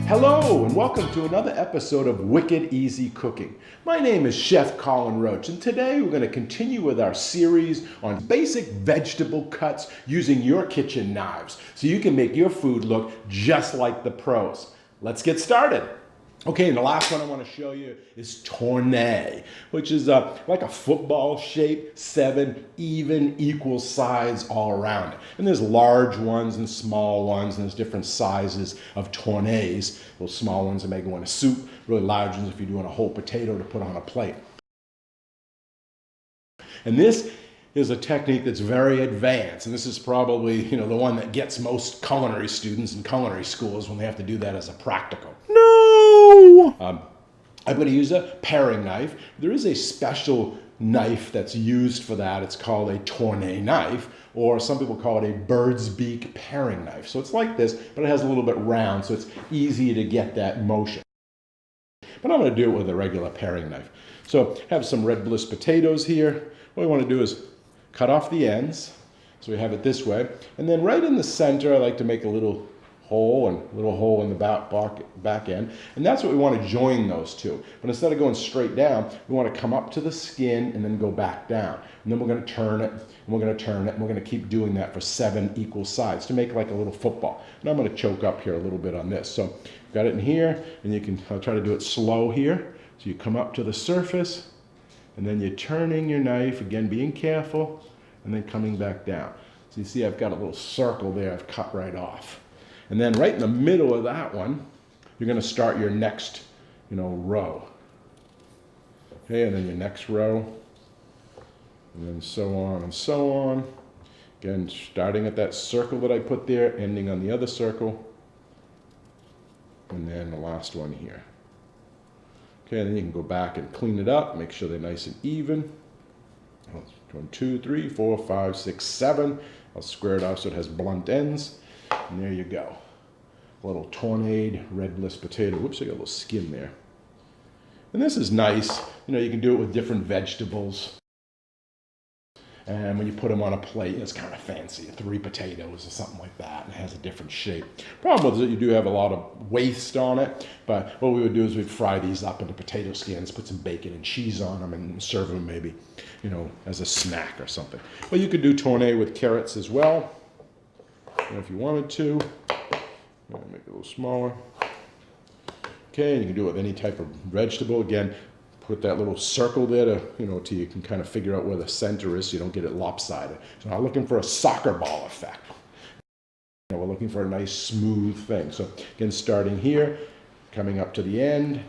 Hello and welcome to another episode of Wicked Easy Cooking. My name is Chef Colin Roche, and today we're going to continue with our series on basic vegetable cuts using your kitchen knives so you can make your food look just like the pros. Let's get started. Okay, and the last one I want to show you is tourne, which is like a football shape, 7 even equal sides all around it. And there's large ones and small ones, and there's different sizes of tournes. Those small ones are making one a soup, really large ones if you're doing a whole potato to put on a plate. And this is a technique that's very advanced, and this is probably, the one that gets most culinary students in culinary schools when they have to do that as a practical. I'm going to use a paring knife. There is a special knife that's used for that. It's called a tourne knife, or some people call it a bird's beak paring knife. So it's like this, but it has a little bit round, so it's easy to get that motion. But I'm going to do it with a regular paring knife. So I have some red bliss potatoes here. What we want to do is cut off the ends. So we have it this way. And then right in the center, I like to make a little hole in the back end, and that's what we want to join those two. But instead of going straight down, we want to come up to the skin and then go back down, and then we're going to turn it, and we're going to turn it, and we're going to keep doing that for 7 equal sides to make like a little football. And I'm going to choke up here a little bit on this. So got it in here, and I'll try to do it slow here. So you come up to the surface, and then you're turning your knife, again being careful, and then coming back down. So you see I've got a little circle there I've cut right off. And then right in the middle of that one, you're going to start your next, row. Okay, and then your next row, and then so on and so on. Again, starting at that circle that I put there, ending on the other circle, and then the last one here. Okay, and then you can go back and clean it up, make sure they're nice and even. 1, 2, 3, 4, 5, 6, 7. I'll square it off so it has blunt ends. And there you go. A little tournade red bliss potato. Whoops, I got a little skin there. And this is nice. You can do it with different vegetables. And when you put them on a plate, it's kind of fancy. 3 potatoes or something like that. And it has a different shape. Problem is that you do have a lot of waste on it. But what we would do is we'd fry these up into potato skins, put some bacon and cheese on them, and serve them maybe, as a snack or something. Well, you could do tourne with carrots as well, if you wanted to. Make it a little smaller. Okay, and you can do it with any type of vegetable. Again, put that little circle there to, till you can kind of figure out where the center is so you don't get it lopsided. So I'm looking for a soccer ball effect. We're looking for a nice smooth thing. So again, starting here, coming up to the end,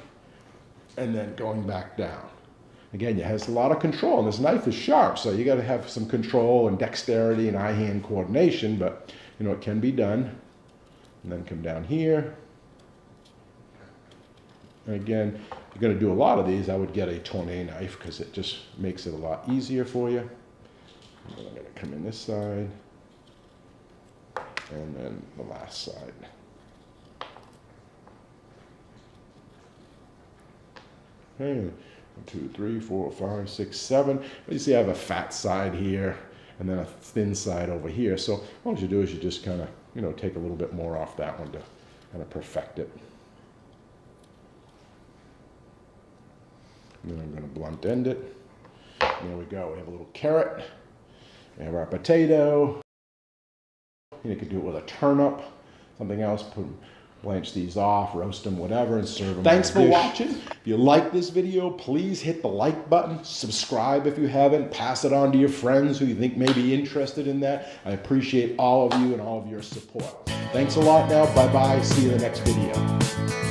and then going back down. Again, it has a lot of control, and this knife is sharp, so you got to have some control and dexterity and eye-hand coordination, but it can be done. And then come down here. And again, if you're going to do a lot of these, I would get a tourne knife because it just makes it a lot easier for you. And then I'm going to come in this side, and then the last side. Okay, 1, 2, 3, 4, 5, 6, 7. You see I have a fat side here, and then a thin side over here. So what you do is you just kind of, take a little bit more off that one to kind of perfect it. And then I'm going to blunt end it. And there we go. We have a little carrot. We have our potato. You could do it with a turnip, something else. Blanch these off, roast them, whatever, and serve them. Thanks for watching. If you like this video, please hit the like button. Subscribe if you haven't. Pass it on to your friends who you think may be interested in that. I appreciate all of you and all of your support. Thanks a lot now. Bye-bye. See you in the next video.